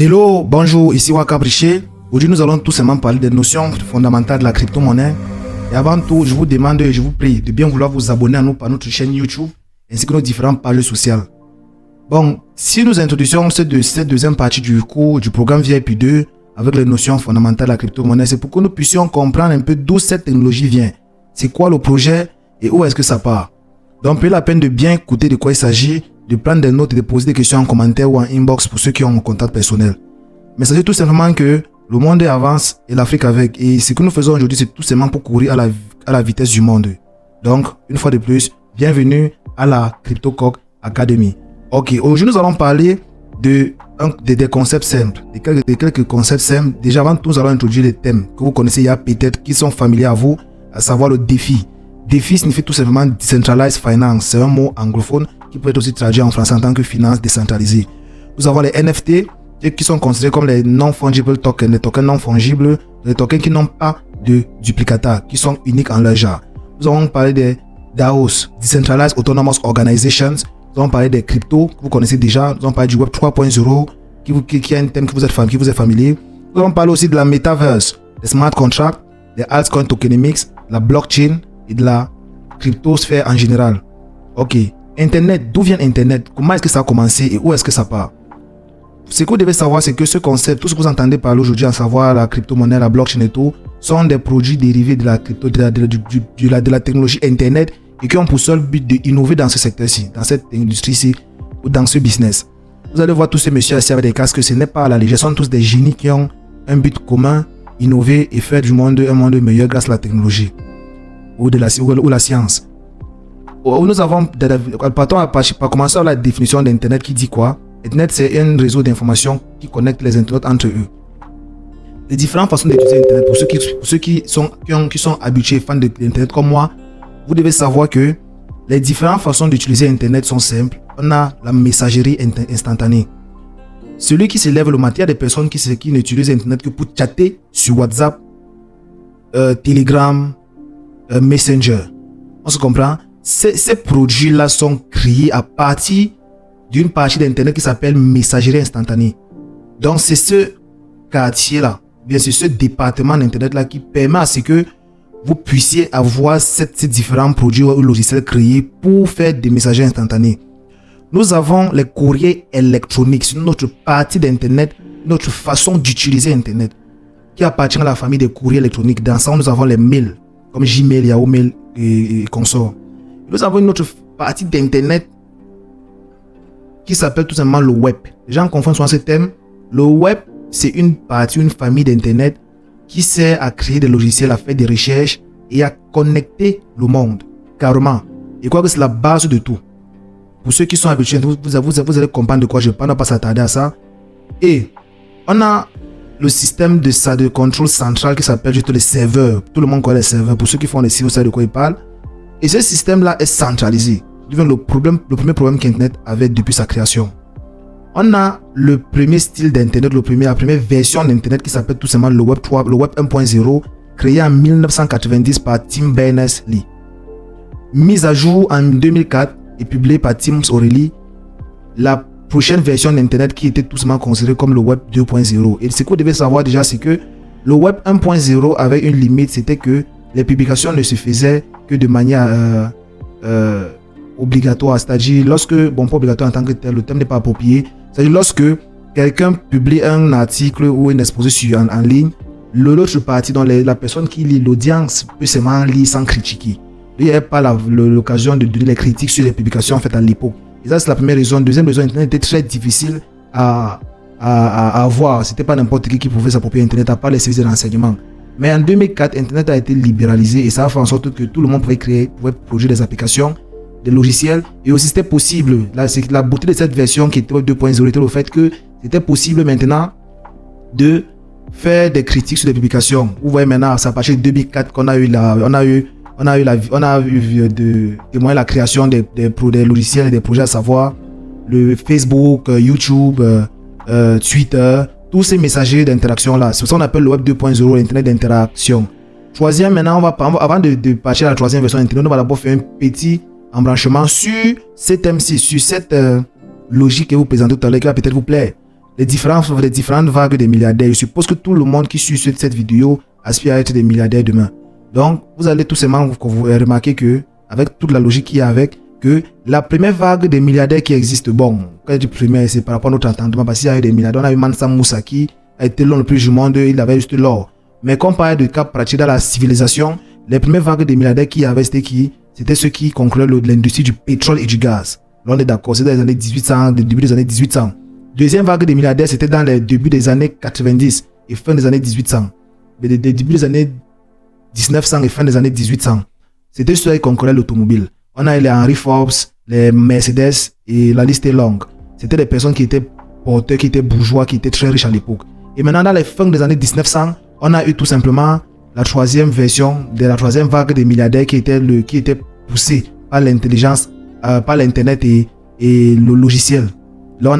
Hello, bonjour, ici Waka Briché. Aujourd'hui, nous allons tout simplement parler des notions fondamentales de la crypto-monnaie. Et avant tout, je vous demande et je vous prie de bien vouloir vous abonner à nous par notre chaîne YouTube ainsi que nos différentes pages sociales. Bon, si nous introduisons cette deuxième partie du cours du programme VIP2 avec les notions fondamentales de la crypto-monnaie, c'est pour que nous puissions comprendre un peu d'où cette technologie vient. C'est quoi le projet et où est-ce que ça part. Donc, prenez la peine de bien écouter de quoi il s'agit, de prendre des notes et de poser des questions en commentaire ou en inbox pour ceux qui ont un contact personnel. Mais ça veut tout simplement que le monde avance et l'Afrique avec. Et ce que nous faisons aujourd'hui, c'est tout simplement pour courir à la vitesse du monde. Donc, une fois de plus, bienvenue à la CryptoCoq Academy. Ok, aujourd'hui nous allons parler des concepts simples, de quelques concepts simples. Déjà avant tout, nous allons introduire les thèmes que vous connaissez, il y a peut-être qui sont familiers à vous, à savoir le défi. Défi signifie tout simplement Decentralized Finance. C'est un mot anglophone qui peut être aussi traduit en français en tant que finance décentralisée. Nous avons les NFT qui sont considérés comme les non-fungible tokens, les tokens non fungibles, les tokens qui n'ont pas de duplicata, qui sont uniques en leur genre. Nous allons parler des DAOs, Decentralized Autonomous Organizations. Nous allons parler des cryptos que vous connaissez déjà. Nous allons parler du Web 3.0 qui est un thème qui vous est familier. Nous allons parler aussi de la Metaverse, des smart contracts, des altcoin tokenomics, la blockchain et de la cryptosphère en général. Ok, Internet, d'où vient Internet? Comment est-ce que ça a commencé et où est-ce que ça part? Ce que vous devez savoir, c'est que ce concept, tout ce que vous entendez parler aujourd'hui, à savoir la crypto-monnaie, la blockchain et tout, sont des produits dérivés de la crypto, de la technologie Internet et qui ont pour seul but d'innover dans ce secteur-ci, dans cette industrie-ci ou dans ce business. Vous allez voir tous ces messieurs assis avec des casques, ce n'est pas à la légère, ce sont tous des génies qui ont un but commun, innover et faire du monde un monde meilleur grâce à la technologie ou la science. Nous avons, partons à commencer par la définition d'Internet qui dit quoi? Internet, c'est un réseau d'informations qui connecte les internautes entre eux. Les différentes façons d'utiliser Internet, pour ceux qui sont habitués, fans d'Internet comme moi, vous devez savoir que les différentes façons d'utiliser Internet sont simples. On a la messagerie instantanée. Celui qui se lève le matin, il y a des personnes qui n'utilisent Internet que pour chatter sur WhatsApp, Telegram, Messenger. On se comprend? Ces produits-là sont créés à partir d'une partie d'Internet qui s'appelle messagerie instantanée. Donc, c'est ce quartier-là, bien c'est ce département d'Internet-là qui permet à ce que vous puissiez avoir ces différents produits ou logiciels créés pour faire des messageries instantanées. Nous avons les courriers électroniques, c'est notre partie d'Internet, notre façon d'utiliser Internet, qui appartient à la famille des courriers électroniques. Dans ça, nous avons les mails, comme Gmail, Yahoo Mail et consorts. Nous avons une autre partie d'Internet qui s'appelle tout simplement le web. Les gens confondent souvent ce thème. Le web, c'est une famille d'Internet qui sert à créer des logiciels, à faire des recherches et à connecter le monde, carrément. Et quoi que c'est la base de tout. Pour ceux qui sont habitués, vous allez comprendre de quoi je parle, on ne va pas s'attarder à ça. Et on a le système de contrôle central qui s'appelle juste les serveurs. Tout le monde connaît les serveurs. Pour ceux qui font les sites, vous savez de quoi ils parlent. Et ce système-là est centralisé. Le premier problème qu'Internet avait depuis sa création. On a le premier style d'Internet, la première version d'Internet qui s'appelle tout simplement le Web 3, le Web 1.0, créé en 1990 par Tim Berners-Lee. Mise à jour en 2004 et publiée par Tim O'Reilly, la prochaine version d'Internet qui était tout simplement considérée comme le Web 2.0. Et ce que vous devez savoir déjà, c'est que le Web 1.0 avait une limite, c'était que les publications ne se faisaient que de manière obligatoire, c'est-à-dire lorsque, bon pas obligatoire en tant que tel, le thème n'est pas approprié, c'est-à-dire lorsque quelqu'un publie un article ou une exposition en ligne, l'autre partie, dont la personne qui lit, l'audience peut seulement lire sans critiquer. Il n'y avait pas l'occasion de donner les critiques sur les publications faites à l'époque. Et ça c'est la première raison. Deuxième raison, Internet était très difficile à avoir. C'était pas n'importe qui pouvait s'approprier Internet à part les services de renseignement. Mais en 2004, Internet a été libéralisé et ça a fait en sorte que tout le monde pouvait produire des applications, des logiciels, et aussi c'était possible. La beauté de cette version qui était Web 2.0 était le fait que c'était possible maintenant de faire des critiques sur des publications. Vous voyez maintenant, c'est à partir de 2004 qu'on a eu la création des logiciels et des projets, à savoir le Facebook, YouTube, Twitter, tous ces messagers d'interaction là. C'est ce qu'on appelle le Web 2.0, l'Internet d'interaction. Troisième, maintenant, avant de passer à la troisième version d'Internet, on va d'abord faire un petit embranchement sur cet MC, sur cette logique que vous présentez tout à l'heure qui va peut-être vous plaire. les différentes vagues des milliardaires. Je suppose que tout le monde qui suit cette vidéo aspire à être des milliardaires demain. Donc, vous allez tout simplement vous remarquer que, avec toute la logique qu'il y a avec, que la première vague des milliardaires qui existe, bon, quand je dis première, c'est par rapport à notre entendement, parce qu'il y a eu des milliardaires. On a eu Mansa Moussa qui a été l'homme le plus du monde, il avait juste l'or. Mais quand on parle de cas pratiques dans la civilisation, les premières vagues des milliardaires qui avaient, c'était qui? C'était ceux qui concluaient l'industrie du pétrole et du gaz. Là, on est d'accord, c'est dans les années 1800, début des années 1800. Deuxième vague des milliardaires, c'était dans les débuts des années 90 et fin des années 1800. Mais les débuts des années 1900 et fin des années 1800. C'était ceux qui concurraient l'automobile. On a eu les Henry Forbes, les Mercedes et la liste est longue. C'était des personnes qui étaient porteurs, qui étaient bourgeois, qui étaient très riches à l'époque. Et maintenant, dans les fins des années 1900, on a eu tout simplement la troisième version de la troisième vague des milliardaires qui était poussée par l'intelligence, par l'internet et le logiciel. Là, on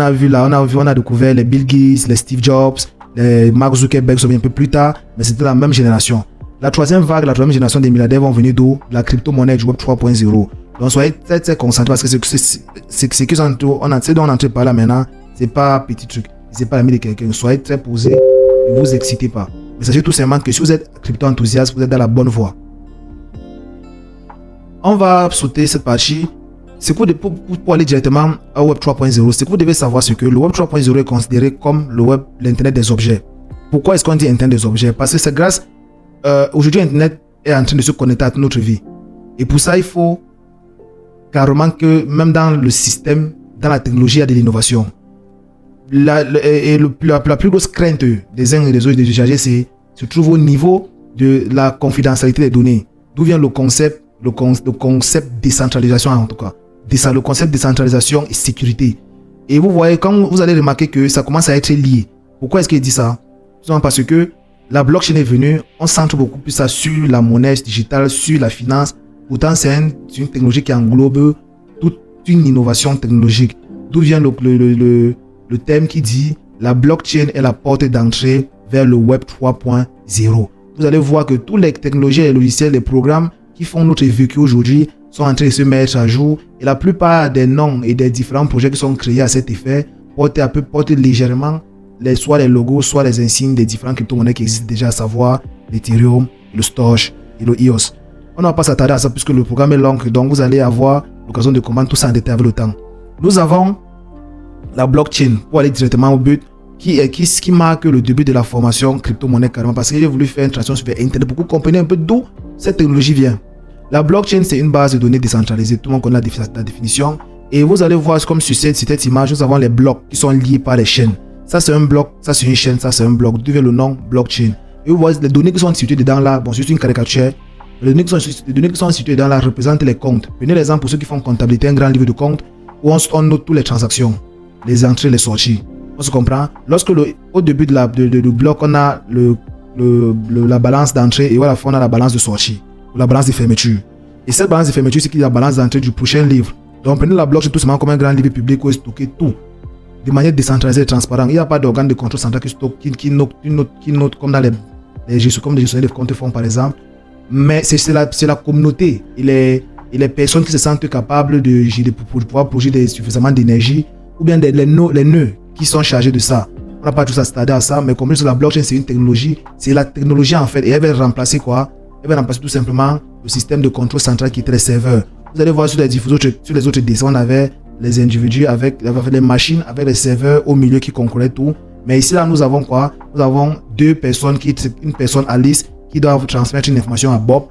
a découvert les Bill Gates, les Steve Jobs, les Mark Zuckerberg, un peu plus tard, mais c'était la même génération. La troisième vague, la troisième génération des milliardaires vont venir d'où? La crypto-monnaie du Web 3.0. Donc, soyez très concentrés parce que c'est que ce dont on est en train de parler maintenant, c'est pas petit truc. C'est pas l'ami de quelqu'un. Soyez très posés, ne vous excitez pas. Mais sachez tout simplement que si vous êtes crypto-enthousiaste, vous êtes dans la bonne voie. On va sauter cette partie. Pour aller directement au Web 3.0, c'est que vous devez savoir ce que le Web 3.0 est considéré comme l'Internet des objets. Pourquoi est-ce qu'on dit Internet des objets? Parce que c'est grâce... aujourd'hui, Internet est en train de se connecter à notre vie. Et pour ça, il faut carrément que même dans le système, dans la technologie, il y a de l'innovation. La plus grosse crainte des uns et des autres des usagers, se trouve au niveau de la confidentialité des données. D'où vient le concept décentralisation en tout cas. Le concept décentralisation et sécurité. Et vous voyez, quand vous allez remarquer que ça commence à être lié. Pourquoi est-ce qu'il dit ça? Parce que la blockchain est venue, on centre beaucoup plus ça sur la monnaie digitale, sur la finance. Pourtant, c'est une technologie qui englobe toute une innovation technologique. D'où vient le thème qui dit la blockchain est la porte d'entrée vers le Web 3.0. Vous allez voir que toutes les technologies, les logiciels, les programmes qui font notre vécu aujourd'hui sont en train de se mettre à jour. Et la plupart des noms et des différents projets qui sont créés à cet effet portent légèrement soit les logos, soit les insignes des différentes crypto-monnaies qui existent déjà, à savoir l'Ethereum, le Storch et le EOS. On ne va pas s'attarder à ça puisque le programme est long, donc vous allez avoir l'occasion de comprendre tout ça en détail avec le temps. Nous avons la blockchain pour aller directement au but qui marque le début de la formation crypto-monnaie carrément parce que j'ai voulu faire une transition sur Internet pour que vous compreniez un peu d'où cette technologie vient. La blockchain, c'est une base de données décentralisée. Tout le monde connaît la définition. Et vous allez voir comme sur cette image, nous avons les blocs qui sont liés par les chaînes. Ça, c'est un bloc, ça, c'est une chaîne, ça, c'est un bloc. D'où vient le nom blockchain. Et vous voyez, les données qui sont situées dedans là, bon, c'est une caricature. Les données qui sont situées dedans là représentent les comptes. Prenez l'exemple pour ceux qui font comptabilité, un grand livre de comptes où on note toutes les transactions, les entrées, les sorties. On se comprend. Lorsque au début du bloc, on a la balance d'entrée et à la fin, on a la balance de sortie. La balance de fermeture. Et cette balance de fermeture, c'est la balance d'entrée du prochain livre. Donc, prenez la blockchain tout simplement comme un grand livre public où est stocké tout de manière décentralisée et transparente. Il n'y a pas d'organe de contrôle central qui note comme dans les gestionnaires de comptes font par exemple. Mais c'est la communauté et les personnes qui se sentent capables de pouvoir produire suffisamment d'énergie ou bien les nœuds qui sont chargés de ça. On n'a pas tout ça c'est-à-dire à ça, mais comme la blockchain, c'est une technologie. C'est la technologie en fait. Et elle va remplacer quoi? Elle va remplacer tout simplement le système de contrôle central qui était les serveurs. Vous allez voir sur les autres dessins, on avait les individus avec les machines, avec les serveurs au milieu qui contrôlaient tout. Mais ici, là, nous avons quoi? Nous avons deux personnes, une personne Alice qui doit transmettre une information à Bob.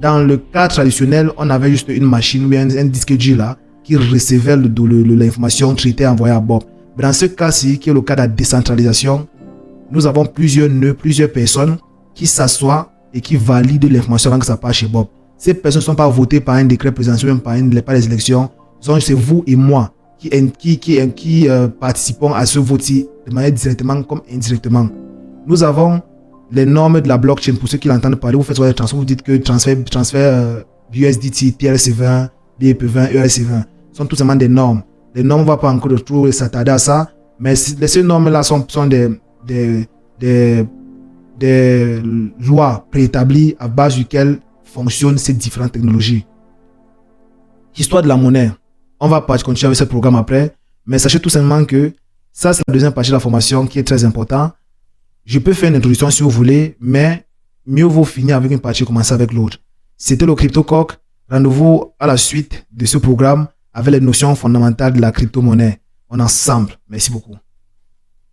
Dans le cas traditionnel, on avait juste une machine ou bien un disque dur là qui recevait l'information traitée envoyée à Bob. Mais dans ce cas-ci, qui est le cas de la décentralisation, nous avons plusieurs nœuds, plusieurs personnes qui s'assoient et qui valide l'information avant que ça passe chez Bob. Ces personnes ne sont pas votées par un décret présidentiel, même par les élections. C'est vous et moi qui participons à ce vote de manière directement comme indirectement. Nous avons les normes de la blockchain. Pour ceux qui l'entendent parler, vous faites les transferts, vous dites que transfert USDT, TRC20, BEP20, ERC20 sont tout simplement des normes. Les normes, on ne va pas encore trop s'attarder à ça, mais ces normes-là sont des lois préétablies à base duquel fonctionnent ces différentes technologies. Histoire de la monnaie. On va pas continuer avec ce programme après, mais sachez tout simplement que Ça, c'est la deuxième partie de la formation qui est très importante. Je peux faire une introduction si vous voulez, mais mieux vaut finir avec une partie et commencer avec l'autre. C'était le CryptoCoq. Rendez-vous à la suite de ce programme avec les notions fondamentales de la crypto-monnaie. On est ensemble. Merci beaucoup.